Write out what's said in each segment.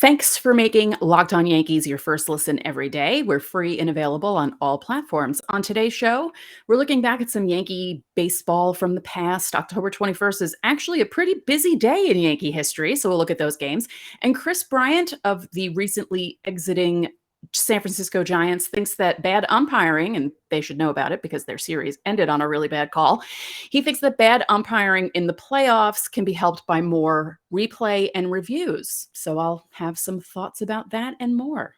Thanks for making Locked On Yankees your first listen every day. We're free and available on all platforms. On today's show, we're looking back at some Yankee baseball from the past. October 21st is actually a pretty busy day in Yankee history, so we'll look at those games. And Kris Bryant of the recently exiting San Francisco Giants thinks that bad umpiring, and they should know about it because their series ended on a really bad call. He thinks that bad umpiring in the playoffs can be helped by more replay and reviews. So I'll have some thoughts about that and more.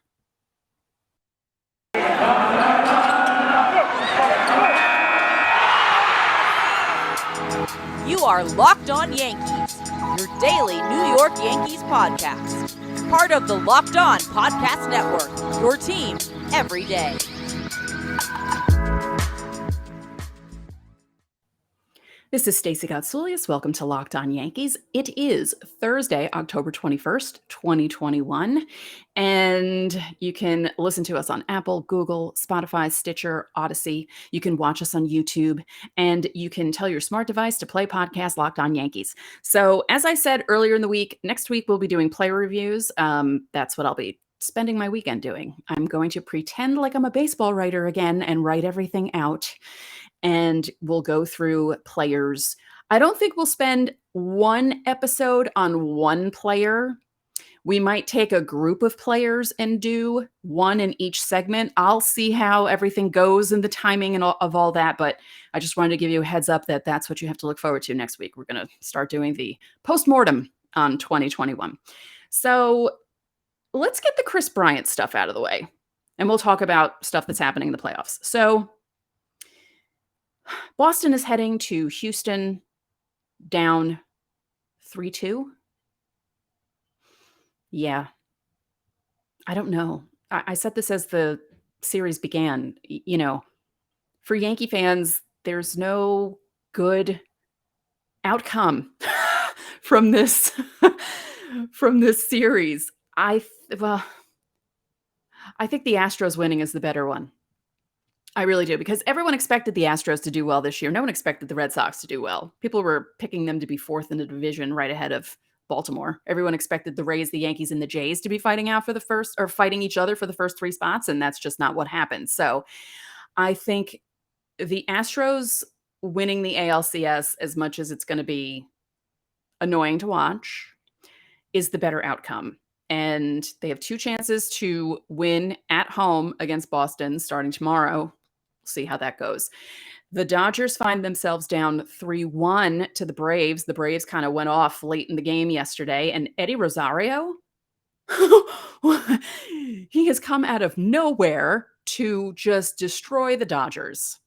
You are Locked On Yankees, your daily New York Yankees podcast. Part of the Locked On Podcast Network, your team every day. This is Stacey Gotsoulias. Welcome to Locked On Yankees. It is Thursday, October 21st, 2021. And you can listen to us on Apple, Google, Spotify, Stitcher, Odyssey. You can watch us on YouTube. And you can tell your smart device to play podcast Locked On Yankees. So as I said earlier in the week, next week we'll be doing player reviews. That's what I'll be spending my weekend doing. I'm going to pretend like I'm a baseball writer again and write everything out. And we'll go through players. I don't think we'll spend one episode on one player. We might take a group of players and do one in each segment. I'll see how everything goes and the timing and of all that. But I just wanted to give you a heads up that that's what you have to look forward to next week. We're going to start doing the postmortem on 2021. So let's get the Kris Bryant stuff out of the way. And we'll talk about stuff that's happening in the playoffs. So Boston is heading to Houston down 3-2. Yeah. I don't know. I said this as the series began. For Yankee fans, there's no good outcome from this from this series. I think the Astros winning is the better one. I really do, because everyone expected the Astros to do well this year. No one expected the Red Sox to do well. People were picking them to be fourth in the division right ahead of Baltimore. Everyone expected the Rays, the Yankees, and the Jays to be fighting each other for the first three spots, and that's just not what happened. So I think the Astros winning the ALCS, as much as it's going to be annoying to watch, is the better outcome. And they have two chances to win at home against Boston starting tomorrow. See how that goes. The Dodgers find themselves down 3-1 to the Braves. The Braves kind of went off late in the game yesterday, and Eddie Rosario, he has come out of nowhere to just destroy the Dodgers.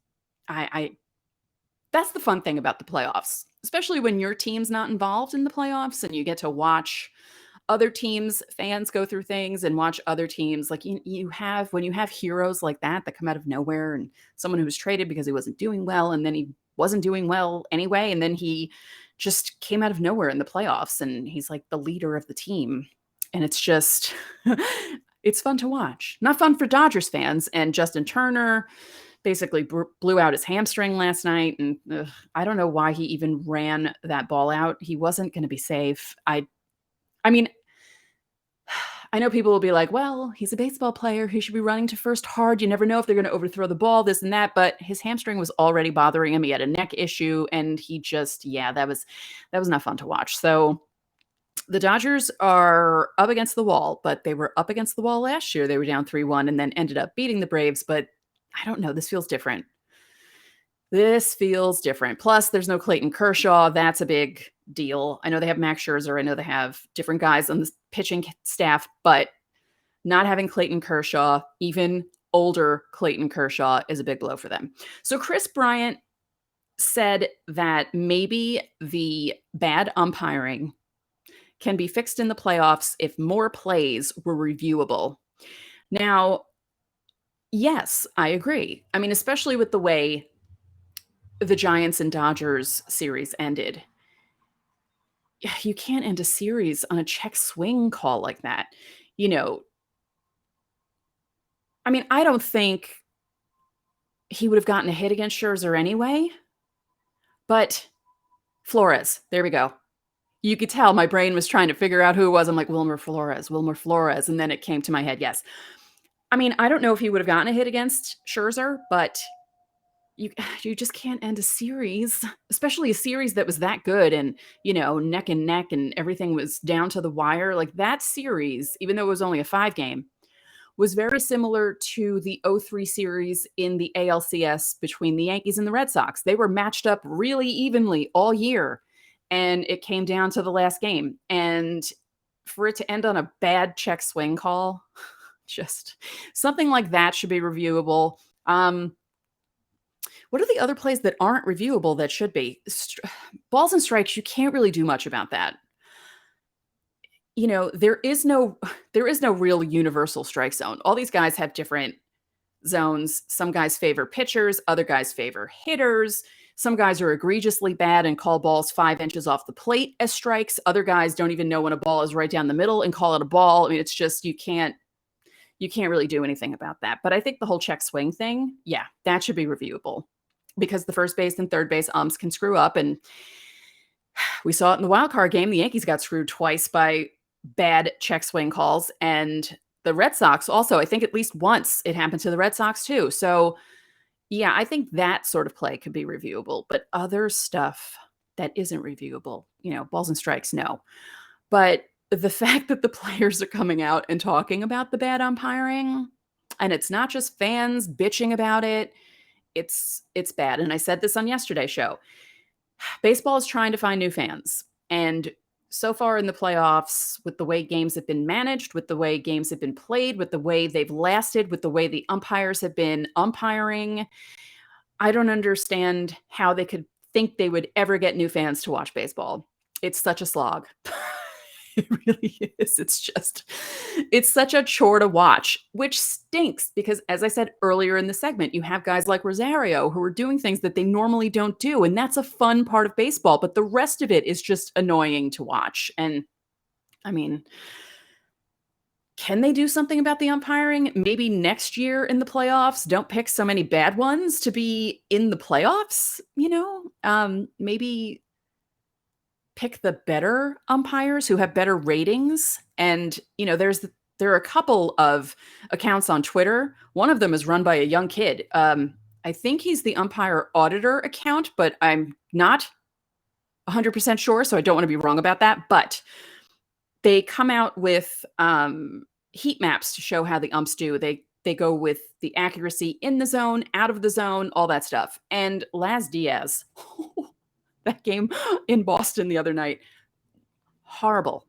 That's the fun thing about the playoffs, especially when your team's not involved in the playoffs and you get to watch other teams, fans go through things and watch other teams. Like when you have heroes like that come out of nowhere, and someone who was traded because he wasn't doing well, and then he wasn't doing well anyway, and then he just came out of nowhere in the playoffs, and he's like the leader of the team. And it's just, it's fun to watch. Not fun for Dodgers fans. And Justin Turner basically blew out his hamstring last night. And I don't know why he even ran that ball out. He wasn't going to be safe. I mean, I know people will be like, well, he's a baseball player. He should be running to first hard. You never know if they're going to overthrow the ball, this and that. But his hamstring was already bothering him. He had a neck issue, and he just, that was not fun to watch. So the Dodgers are up against the wall, but they were up against the wall last year. They were down 3-1 and then ended up beating the Braves. But I don't know. This feels different. Plus, there's no Clayton Kershaw. That's a big deal. I know they have Max Scherzer. I know they have different guys on the pitching staff, but not having Clayton Kershaw, even older Clayton Kershaw, is a big blow for them. So Kris Bryant said that maybe the bad umpiring can be fixed in the playoffs if more plays were reviewable. Now, yes, I agree. I mean, especially with the way the Giants and Dodgers series ended. You can't end a series on a check swing call like that. I mean, I don't think he would have gotten a hit against Scherzer anyway, but Flores, there we go. You could tell my brain was trying to figure out who it was. I'm like, Wilmer Flores. And then it came to my head. Yes. I mean, I don't know if he would have gotten a hit against Scherzer, but you you just can't end a series, especially a series that was that good and, neck and neck and everything was down to the wire. Like that series, even though it was only a 5 game, was very similar to the '03 series in the ALCS between the Yankees and the Red Sox. They were matched up really evenly all year, and it came down to the last game. And for it to end on a bad check swing call, just something like that should be reviewable. What are the other plays that aren't reviewable that should be? Balls and strikes, you can't really do much about that. There is no real universal strike zone. All these guys have different zones. Some guys favor pitchers, other guys favor hitters. Some guys are egregiously bad and call balls 5 inches off the plate as strikes. Other guys don't even know when a ball is right down the middle and call it a ball. I mean, it's just you can't really do anything about that. But I think the whole check swing thing, yeah, that should be reviewable because the first base and third base umps can screw up. And we saw it in the wild card game. The Yankees got screwed twice by bad check swing calls. And the Red Sox also, I think at least once it happened to the Red Sox too. So yeah, I think that sort of play could be reviewable, but other stuff that isn't reviewable, balls and strikes, no. But the fact that the players are coming out and talking about the bad umpiring, and it's not just fans bitching about it, it's bad. And I said this on yesterday's show. Baseball is trying to find new fans. And so far in the playoffs, with the way games have been managed, with the way games have been played, with the way they've lasted, with the way the umpires have been umpiring, I don't understand how they could think they would ever get new fans to watch baseball. It's such a slog. It really is. It's such a chore to watch, which stinks because, as I said earlier in the segment, you have guys like Rosario who are doing things that they normally don't do. And that's a fun part of baseball. But the rest of it is just annoying to watch. And I mean, can they do something about the umpiring? Maybe next year in the playoffs, don't pick so many bad ones to be in the playoffs, maybe pick the better umpires who have better ratings. And, there are a couple of accounts on Twitter. One of them is run by a young kid. I think he's the umpire auditor account, but I'm not 100% sure, so I don't want to be wrong about that. But they come out with heat maps to show how the umps do. They go with the accuracy in the zone, out of the zone, all that stuff. And Laz Diaz, that game in Boston the other night, horrible.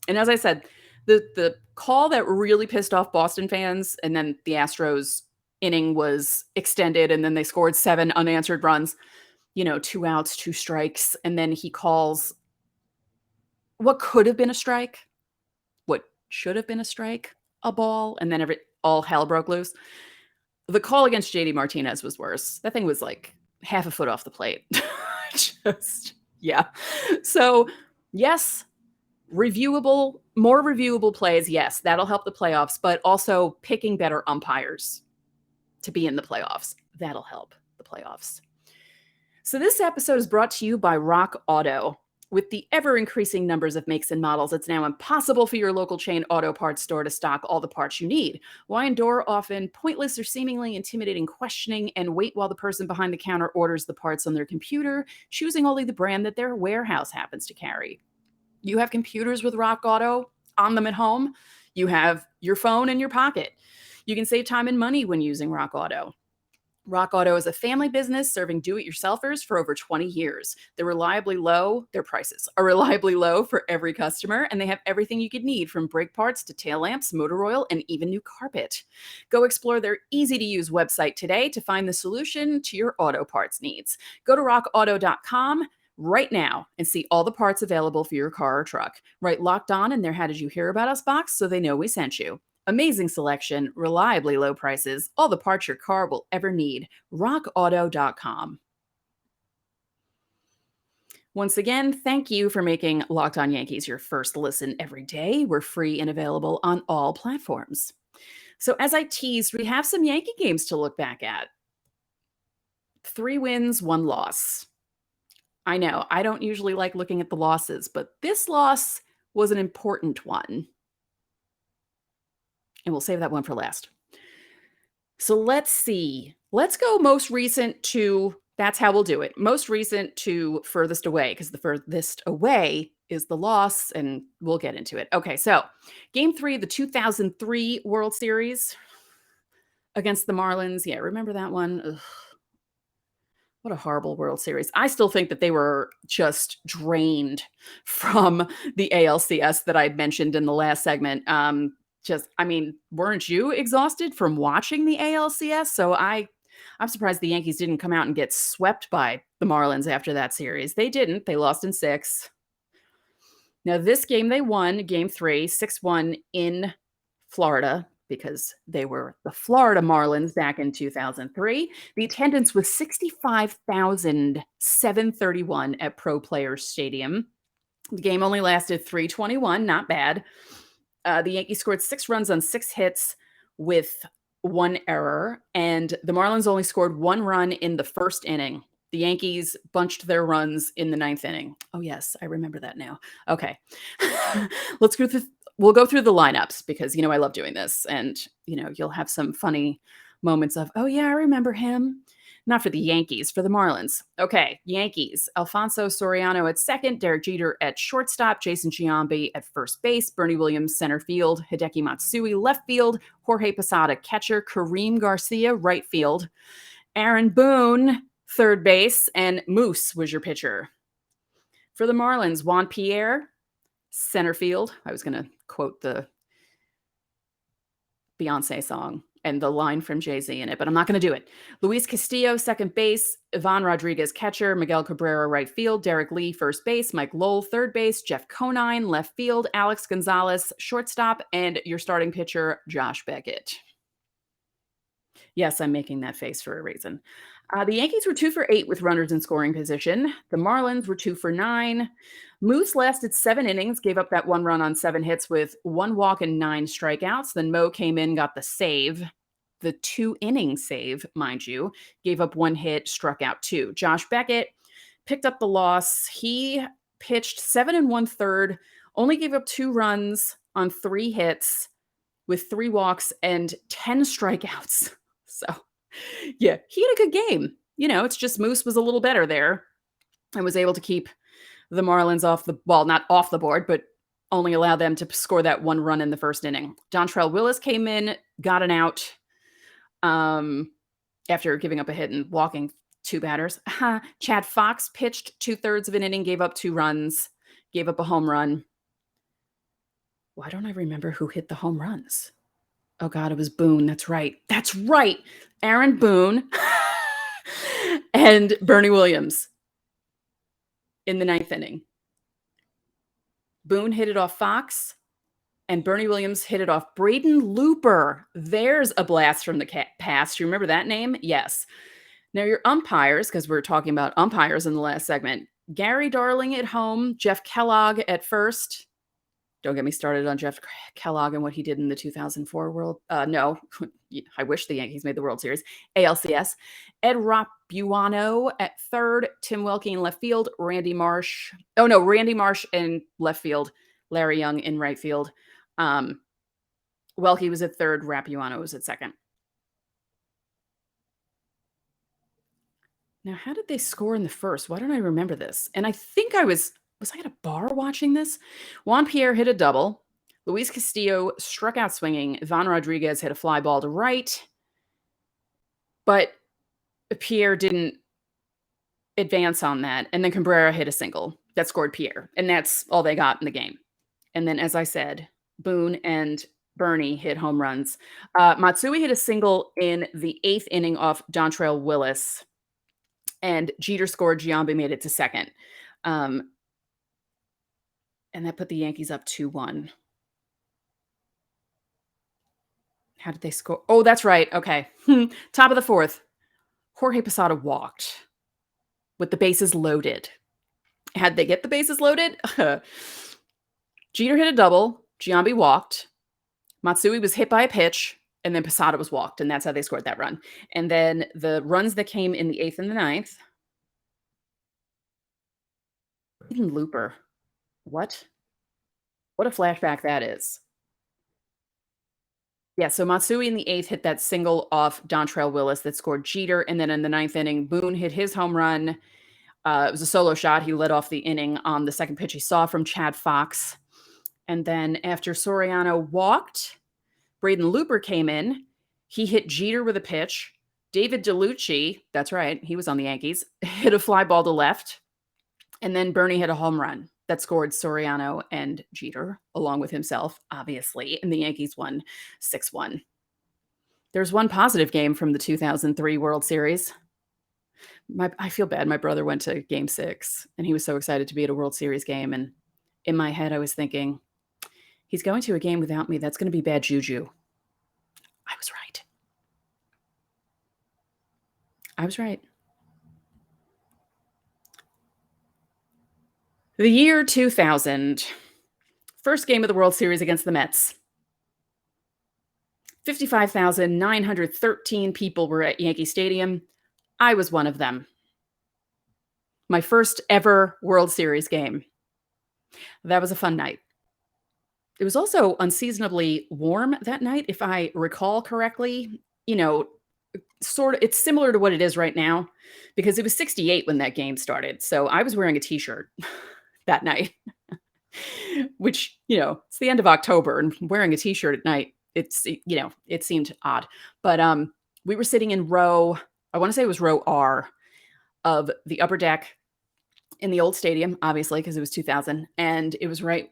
And as I said, the call that really pissed off Boston fans, and then the Astros inning was extended, and then they scored 7 unanswered runs, 2 outs, 2 strikes, and then he calls what could have been a strike, what should have been a strike, a ball, and then all hell broke loose. The call against JD Martinez was worse. That thing was like half a foot off the plate. Yeah. So yes, more reviewable plays. Yes, that'll help the playoffs, but also picking better umpires to be in the playoffs. That'll help the playoffs. So this episode is brought to you by Rock Auto. With the ever-increasing numbers of makes and models, it's now impossible for your local chain auto parts store to stock all the parts you need. Why endure often pointless or seemingly intimidating questioning and wait while the person behind the counter orders the parts on their computer, choosing only the brand that their warehouse happens to carry? You have computers with Rock Auto on them at home. You have your phone in your pocket. You can save time and money when using Rock Auto. Rock Auto is a family business serving do-it-yourselfers for over 20 years. Their prices are reliably low for every customer, and they have everything you could need from brake parts to tail lamps, motor oil, and even new carpet. Go explore their easy-to-use website today to find the solution to your auto parts needs. Go to rockauto.com right now and see all the parts available for your car or truck. Write Locked On in their How Did You Hear About Us box so they know we sent you. Amazing selection, reliably low prices, all the parts your car will ever need. RockAuto.com. Once again, thank you for making Locked On Yankees your first listen every day. We're free and available on all platforms. So as I teased, we have some Yankee games to look back at. 3 wins, 1 loss. I know. I don't usually like looking at the losses, but this loss was an important one. And we'll save that one for last. So let's see. Let's go most recent to that's how we'll do it. Most recent to furthest away, because the furthest away is the loss, and we'll get into it. Okay, so game 3 of the 2003 World Series against the Marlins. Yeah, remember that one? Ugh, what a horrible World Series. I still think that they were just drained from the ALCS that I'd mentioned in the last segment. I mean, weren't you exhausted from watching the ALCS? I'm surprised the Yankees didn't come out and get swept by the Marlins after that series. They didn't. They lost in 6. Now, this game they won, game 3, 6-1 in Florida, because they were the Florida Marlins back in 2003. The attendance was 65,731 at Pro Players Stadium. The game only lasted 3:21, not bad. The Yankees scored 6 runs on 6 hits with 1 error, and the Marlins only scored 1 run in the first inning. The Yankees bunched their runs in the 9th inning. Oh, yes, I remember that now. Okay. We'll go through the lineups because, I love doing this. And, you'll have some funny moments of, oh, yeah, I remember him. Not for the Yankees, for the Marlins. Okay, Yankees. Alfonso Soriano at second, Derek Jeter at shortstop, Jason Giambi at first base, Bernie Williams center field, Hideki Matsui left field, Jorge Posada catcher, Kareem Garcia right field, Aaron Boone third base, and Moose was your pitcher. For the Marlins, Juan Pierre center field. I was going to quote the Beyonce song and the line from Jay-Z in it, but I'm not going to do it. Luis Castillo, second base, Ivan Rodriguez, catcher, Miguel Cabrera, right field, Derek Lee, first base, Mike Lowell, third base, Jeff Conine, left field, Alex Gonzalez, shortstop, and your starting pitcher, Josh Beckett. Yes, I'm making that face for a reason. The Yankees were 2 for 8 with runners in scoring position. The Marlins were 2 for 9. Moose lasted 7 innings, gave up that 1 run on 7 hits with 1 walk and 9 strikeouts. Then Mo came in, got the save, the 2-inning save, mind you, gave up 1 hit, struck out 2. Josh Beckett picked up the loss. He pitched 7 1/3, only gave up 2 runs on 3 hits with 3 walks and 10 strikeouts. So, yeah, he had a good game. It's just Moose was a little better there and was able to keep the Marlins not off the board, but only allowed them to score that 1 run in the first inning. Dontrell Willis came in, got an out after giving up a hit and walking 2 batters. Chad Fox pitched 2/3 of an inning, gave up 2 runs, gave up a home run. Why don't I remember who hit the home runs? Oh, God, it was Boone. That's right. That's right. Aaron Boone and Bernie Williams in the 9th inning. Boone hit it off Fox, and Bernie Williams hit it off Braden Looper. There's a blast from the past. You remember that name? Yes. Now, your umpires, because we're talking about umpires in the last segment, Gary Darling at home, Jeff Kellogg at first. Don't get me started on Jeff Kellogg and what he did in the 2004 World. No, I wish the Yankees made the World Series. ALCS. Ed Rapuano at third. Tim Wilkie in left field. Randy Marsh in left field. Larry Young in right field. Wilkie was at third. Rapuano was at second. Now, how did they score in the first? Why don't I remember this? And I think was I at a bar watching this? Juan Pierre hit a double. Luis Castillo struck out swinging. Ivan Rodriguez hit a fly ball to right. But Pierre didn't advance on that. And then Cabrera hit a single that scored Pierre. And that's all they got in the game. And then, as I said, Boone and Bernie hit home runs. Matsui hit a single in the 8th inning off Dontrell Willis. And Jeter scored. Giambi made it to second. And that put the Yankees up 2-1. How did they score? Oh, that's right. Okay. Top of the 4th. Jorge Posada walked with the bases loaded. How'd they get the bases loaded? Jeter hit a double. Giambi walked. Matsui was hit by a pitch. And then Posada was walked. And that's how they scored that run. And then the runs that came in the 8th and the 9th. Braden Looper. What? What a flashback that is. Yeah, so Matsui in the 8th hit that single off Dontrelle Willis that scored Jeter, and then in the 9th inning, Boone hit his home run. It was a solo shot. He led off the inning on the second pitch he saw from Chad Fox. And then after Soriano walked, Braden Looper came in. He hit Jeter with a pitch. David DeLucci, that's right, he was on the Yankees, hit a fly ball to left. And then Bernie hit a home run that scored Soriano and Jeter, along with himself, obviously, and the Yankees won 6-1. There's one positive game from the 2003 World Series. I feel bad. My brother went to Game 6, and he was so excited to be at a World Series game, and in my head, I was thinking, he's going to a game without me. That's going to be bad juju. I was right. I was right. The year 2000. First game of the World Series against the Mets. 55,913 people were at Yankee Stadium. I was one of them. My first ever World Series game. That was a fun night. It was also unseasonably warm that night, if I recall correctly. You know, sort of, it's similar to what it is right now because it was 68 when that game started. So I was wearing a t-shirt that night, which, it's the end of October and wearing a t-shirt at night, it seemed odd. But we were sitting in row, I want to say it was row R of the upper deck in the old stadium, obviously, because it was 2000. And it was right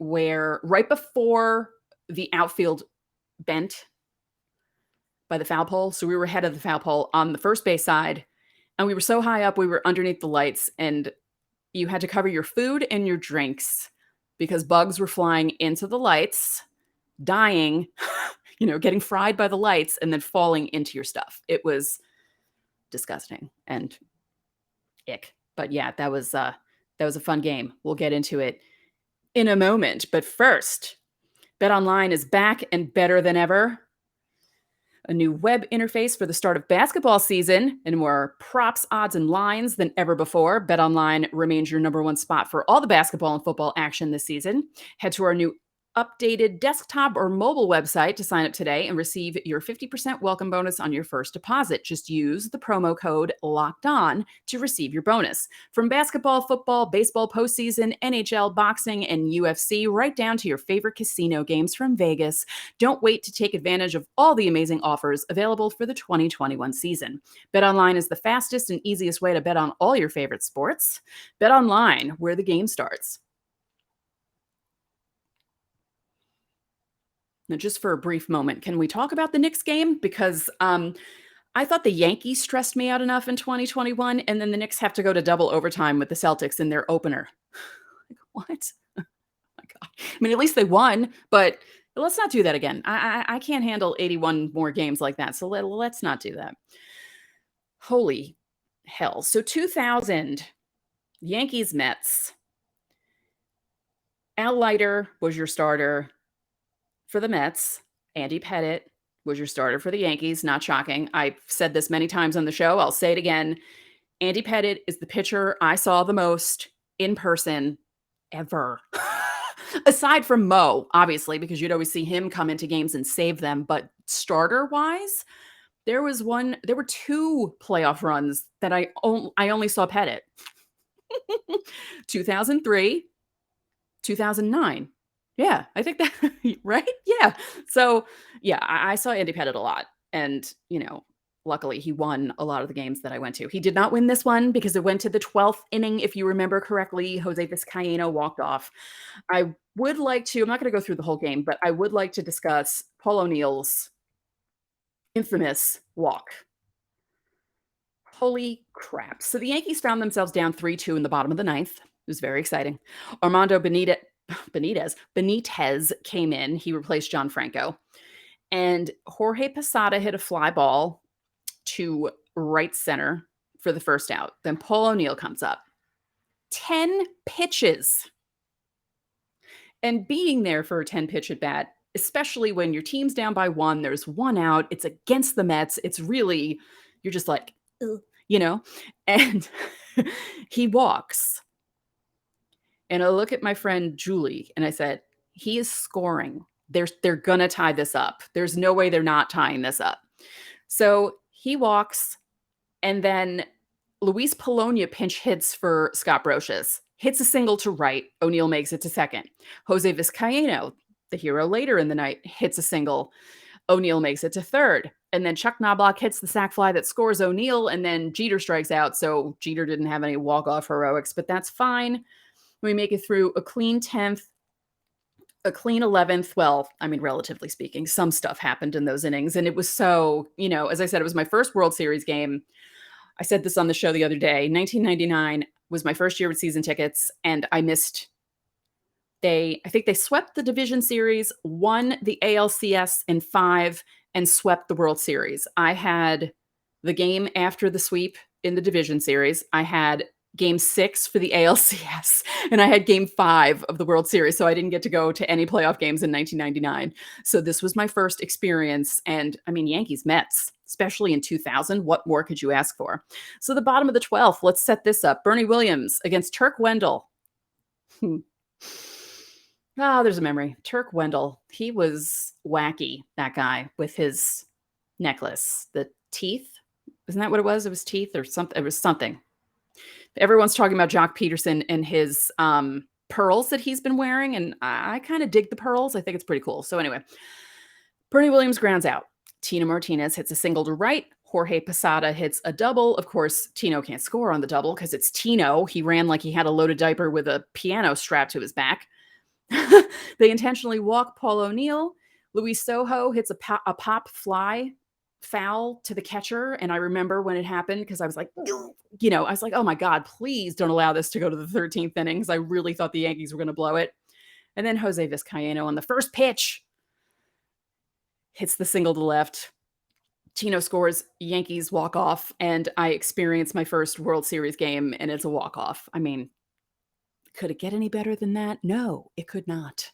before the outfield bent by the foul pole. So we were ahead of the foul pole on the first base side. And we were so high up, we were underneath the lights. And you had to cover your food and your drinks because bugs were flying into the lights, dying, getting fried by the lights and then falling into your stuff. It was disgusting and ick. But yeah, that was a fun game. We'll get into it in a moment. But first, BetOnline is back and better than ever. A new web interface for the start of basketball season and more props, odds, and lines than ever before. BetOnline remains your number one spot for all the basketball and football action this season. Head to our new updated desktop or mobile website to sign up today and receive your 50% welcome bonus on your first deposit. Just use the promo code LOCKEDON to receive your bonus. From basketball, football, baseball postseason, NHL, boxing, and UFC, right down to your favorite casino games from Vegas. Don't wait to take advantage of all the amazing offers available for the 2021 season. BetOnline is the fastest and easiest way to bet on all your favorite sports. BetOnline, where the game starts. Now, just for a brief moment, can we talk about the Knicks game? Because I thought the Yankees stressed me out enough in 2021, and then the Knicks have to go to double overtime with the Celtics in their opener. What? Oh my God. I mean, at least they won, but let's not do that again. I can't handle 81 more games like that, so let's not do that. Holy hell. So 2000, Yankees, Mets. Al Leiter was your starter for the Mets. Andy Pettitte was your starter for the Yankees. Not shocking. I've said this many times on the show. I'll say it again. Andy Pettitte is the pitcher I saw the most in person ever. Aside from Mo, obviously, because you'd always see him come into games and save them. But starter-wise, there were 2 playoff runs that I only saw Pettitte. 2003, 2009. Yeah, I think that, right? Yeah. So, yeah, I saw Andy Pettitte a lot. And, luckily he won a lot of the games that I went to. He did not win this one because it went to the 12th inning. If you remember correctly, Jose Vizcaíno walked off. I'm not going to go through the whole game, but I would like to discuss Paul O'Neill's infamous walk. Holy crap. So the Yankees found themselves down 3-2 in the bottom of the 9th. It was very exciting. Armando Benitez came in. He replaced John Franco. And Jorge Posada hit a fly ball to right center for the first out. Then Paul O'Neill comes up. 10 pitches. And being there for a 10-pitch at bat, especially when your team's down by 1, there's 1 out, it's against the Mets, it's really, you're just like, ugh, and he walks. And I look at my friend Julie and I said, he is scoring. They're going to tie this up. There's no way they're not tying this up. So he walks, and then Luis Polonia pinch hits for Scott Brocious. Hits a single to right. O'Neill makes it to second. Jose Vizcaíno, the hero later in the night, hits a single. O'Neill makes it to third. And then Chuck Knobloch hits the sac fly that scores O'Neill, and then Jeter strikes out. So Jeter didn't have any walk-off heroics, but that's fine. We make it through a clean 10th, a clean 11th. Well, I mean, relatively speaking, some stuff happened in those innings. And it was so, as I said, it was my first World Series game. I said this on the show the other day. 1999 was my first year with season tickets, and I missed. I think they swept the division series, won the ALCS in 5, and swept the World Series. I had the game after the sweep in the division series. I had game 6 for the ALCS, and I had game 5 of the World Series. So I didn't get to go to any playoff games in 1999. So this was my first experience. And I mean, Yankees Mets, especially in 2000, what more could you ask for? So the bottom of the 12th, let's set this up. Bernie Williams against Turk Wendell. There's a memory. Turk Wendell. He was wacky, that guy, with his necklace. The teeth. Isn't that what it was? It was teeth or something. It was something. Everyone's talking about Jock Peterson and his pearls that he's been wearing, and I kind of dig the pearls. I think it's pretty cool. So anyway, Bernie Williams grounds out. Tino Martinez hits a single to right. Jorge Posada hits a double. Of course, Tino can't score on the double because it's Tino. He ran like he had a loaded diaper with a piano strapped to his back. They intentionally walk Paul O'Neill. Luis Sojo hits a pop fly foul to the catcher. And I remember when it happened because I was like, oh my God, please don't allow this to go to the 13th inning because I really thought the Yankees were going to blow it. And then Jose Vizcaíno on the first pitch hits the single to left. Tino scores, Yankees walk off, and I experience my first World Series game, and it's a walk-off. I mean, could it get any better than that? No, it could not.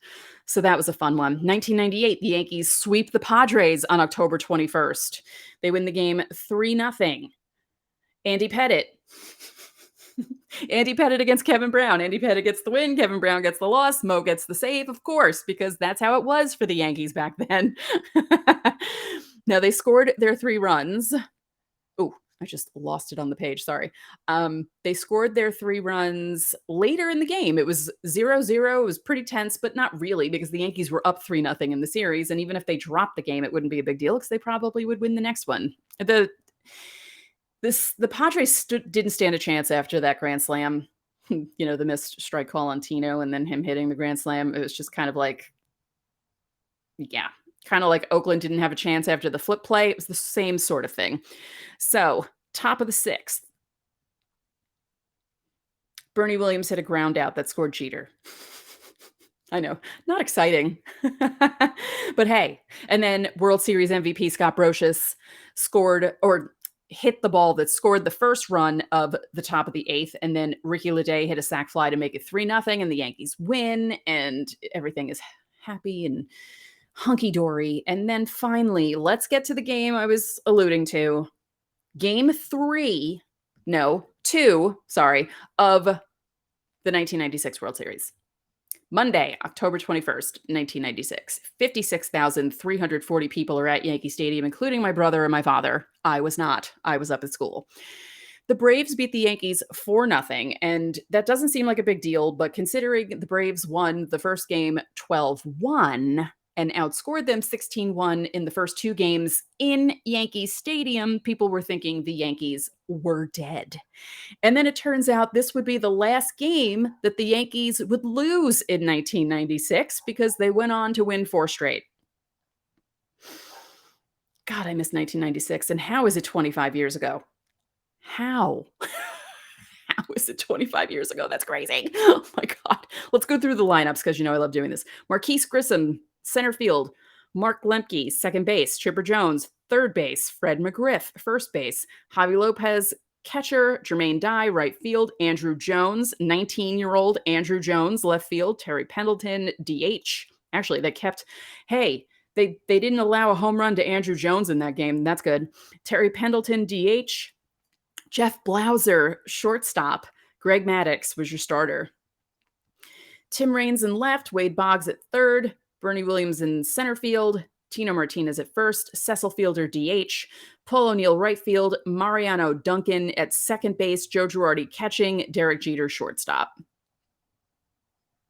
So that was a fun one. 1998, the Yankees sweep the Padres on October 21st. They win the game 3-0. Andy Pettitte. Andy Pettitte against Kevin Brown. Andy Pettitte gets the win. Kevin Brown gets the loss. Mo gets the save, of course, because that's how it was for the Yankees back then. Now, they scored their 3 runs. Oh, I just lost it on the page. Sorry. They scored their 3 runs later in the game. It was 0-0. It was pretty tense, but not really because the Yankees were up 3-0 in the series. And even if they dropped the game, it wouldn't be a big deal because they probably would win the next one. The Padres didn't stand a chance after that grand slam. The missed strike call on Tino and then him hitting the grand slam. It was just kind of like, kind of like Oakland didn't have a chance after the flip play. It was the same sort of thing. So, top of the 6th. Bernie Williams hit a ground out that scored Jeter. I know, not exciting. But hey, and then World Series MVP Scott Brocious scored or hit the ball that scored the first run of the top of the 8th, and then Ricky Leday hit a sac fly to make it 3-0, and the Yankees win, and everything is happy and hunky-dory. And then finally, let's get to the game I was alluding to. Game 2, of the 1996 World Series. Monday, October 21st, 1996. 56,340 people are at Yankee Stadium, including my brother and my father. I was not. I was up at school. The Braves beat the Yankees 4-0, and that doesn't seem like a big deal, but considering the Braves won the first game 12-1 and outscored them 16-1 in the first 2 games in Yankee Stadium, people were thinking the Yankees were dead. And then it turns out this would be the last game that the Yankees would lose in 1996 because they went on to win 4 straight. God, I miss 1996. And how is it 25 years ago? How? How is it 25 years ago? That's crazy. Oh my God. Let's go through the lineups because I love doing this. Marquise Grissom, center field. Mark Lemke, second base. Chipper Jones, third base. Fred McGriff, first base. Javi Lopez, catcher. Jermaine Dye, right field. Andrew Jones, 19-year-old Andrew Jones, left field. Terry Pendleton, DH. Actually, they didn't allow a home run to Andrew Jones in that game. That's good. Terry Pendleton, DH. Jeff Blauser, shortstop. Greg Maddux was your starter. Tim Raines in left, Wade Boggs at third, Bernie Williams in center field, Tino Martinez at first, Cecil Fielder DH, Paul O'Neill right field, Mariano Duncan at second base, Joe Girardi catching, Derek Jeter shortstop.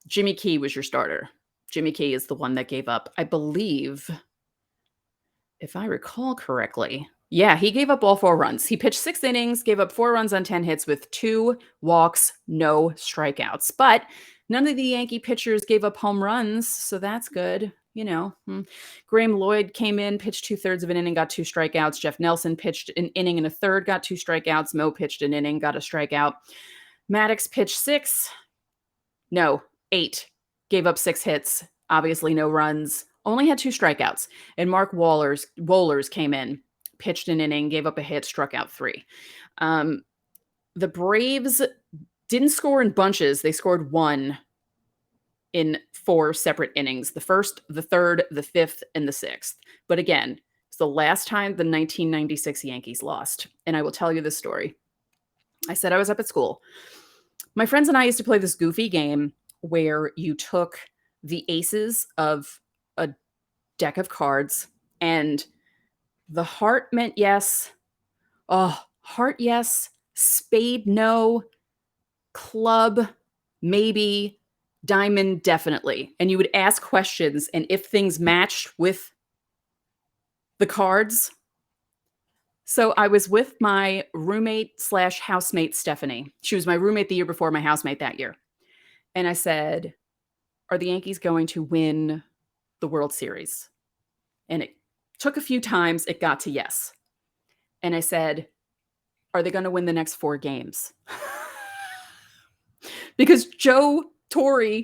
Jimmy Key was your starter. Jimmy Key is the one that gave up, I believe, if I recall correctly. Yeah, he gave up all 4 runs. He pitched 6 innings, gave up 4 runs on 10 hits with 2 walks, no strikeouts. But none of the Yankee pitchers gave up home runs, so that's good. Graham Lloyd came in, pitched 2/3 of an inning, got 2 strikeouts. Jeff Nelson pitched an inning and a third, got 2 strikeouts. Mo pitched an inning, got a strikeout. Maddox pitched 8, gave up 6 hits, obviously no runs, only had 2 strikeouts. And Mark Wohlers came in, pitched an inning, gave up a hit, struck out 3. The Braves didn't score in bunches. They scored 1 in 4 separate innings, the first, the third, the fifth, and the 6th. But again, it's the last time the 1996 Yankees lost. And I will tell you this story. I said I was up at school. My friends and I used to play this goofy game where you took the aces of a deck of cards and the heart meant yes. Oh, heart yes, spade no, club maybe, diamond definitely. And you would ask questions, and if things matched with the cards. So I was with my roommate/housemate, Stephanie. She was my roommate the year before, my housemate that year. And I said, are the Yankees going to win the World Series? And it took a few times. It got to yes. And I said, are they going to win the next 4 games? Because Joe Torre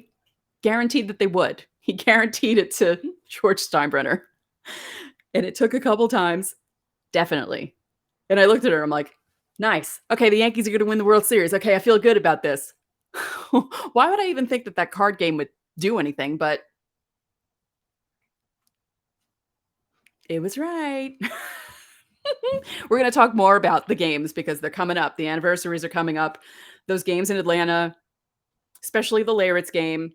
guaranteed that they would. He guaranteed it to George Steinbrenner. And it took a couple times. Definitely. And I looked at her. I'm like, nice. Okay, the Yankees are going to win the World Series. Okay, I feel good about this. Why would I even think that card game would do anything? But it was right. We're going to talk more about the games because they're coming up. The anniversaries are coming up. Those games in Atlanta, especially the Leyritz game,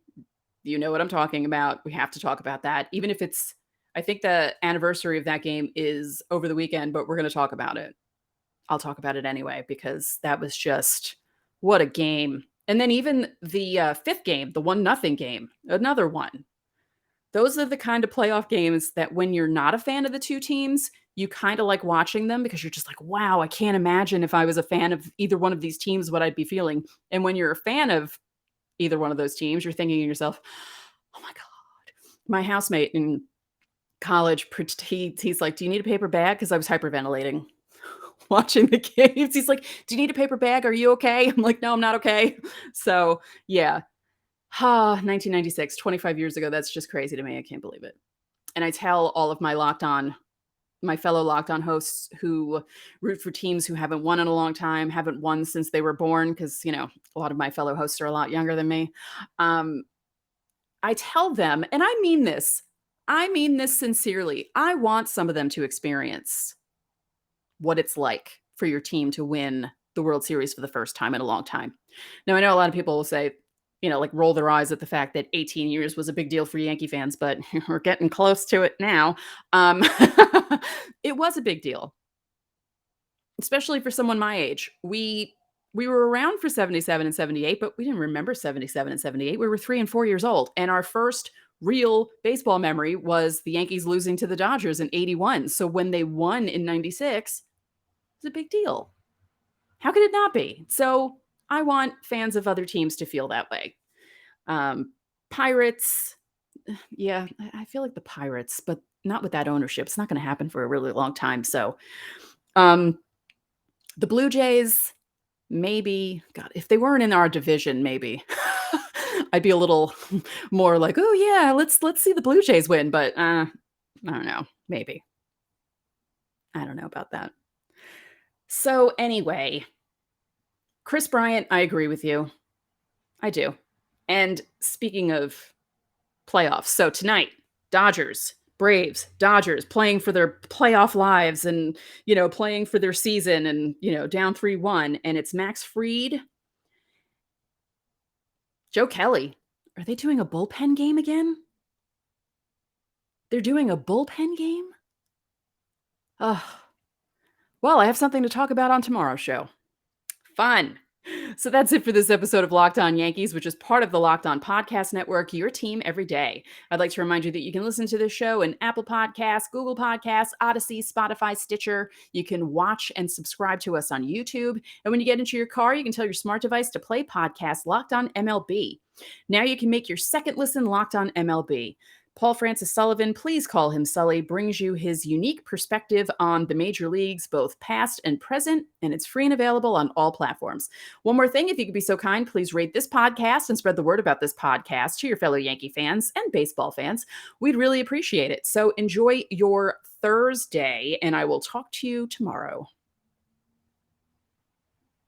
you know what I'm talking about. We have to talk about that. Even if it's, I think the anniversary of that game is over the weekend, but we're going to talk about it. I'll talk about it anyway because that was just, what a game. And then even the 5th game, the 1-0 game, another one. Those are the kind of playoff games that when you're not a fan of the 2 teams, you kind of like watching them because you're just like, wow, I can't imagine if I was a fan of either one of these teams, what I'd be feeling. And when you're a fan of either one of those teams, you're thinking to yourself, oh my God. My housemate in college, he's like, do you need a paper bag? Because I was hyperventilating watching the games. He's like, do you need a paper bag? Are you okay? I'm like, no, I'm not okay. So yeah. 1996, 25 years ago. That's just crazy to me. I can't believe it. And I tell all of my fellow Locked On hosts who root for teams who haven't won in a long time, haven't won since they were born, because, a lot of my fellow hosts are a lot younger than me. I tell them, and I mean this sincerely, I want some of them to experience what it's like for your team to win the World Series for the first time in a long time. Now, I know a lot of people will say, roll their eyes at the fact that 18 years was a big deal for Yankee fans, but we're getting close to it now. It was a big deal, especially for someone my age. We were around for 77 and 78, but we didn't remember 77 and 78. We were 3 and 4 years old. And our first real baseball memory was the Yankees losing to the Dodgers in 81. So when they won in 96, it was a big deal. How could it not be? So I want fans of other teams to feel that way. Pirates, yeah, I feel like the Pirates, but not with that ownership. It's not going to happen for a really long time. So the Blue Jays, maybe, God, if they weren't in our division, maybe I'd be a little more like, oh yeah, let's see the Blue Jays win. But I don't know, maybe. I don't know about that. So anyway, Kris Bryant, I agree with you. I do. And speaking of playoffs, so tonight, Braves, Dodgers playing for their playoff lives and, playing for their season and, down 3-1. And it's Max Fried, Joe Kelly. Are they doing a bullpen game again? They're doing a bullpen game? Ugh. Well, I have something to talk about on tomorrow's show. Fun. So that's it for this episode of Locked On Yankees, which is part of the Locked On Podcast Network, your team every day. I'd like to remind you that you can listen to this show in Apple Podcasts, Google Podcasts, Odyssey, Spotify, Stitcher. You can watch and subscribe to us on YouTube. And when you get into your car, you can tell your smart device to play podcast Locked On MLB. Now you can make your second listen Locked On MLB. Paul Francis Sullivan, please call him Sully, brings you his unique perspective on the major leagues, both past and present, and it's free and available on all platforms. One more thing, if you could be so kind, please rate this podcast and spread the word about this podcast to your fellow Yankee fans and baseball fans. We'd really appreciate it. So enjoy your Thursday, and I will talk to you tomorrow.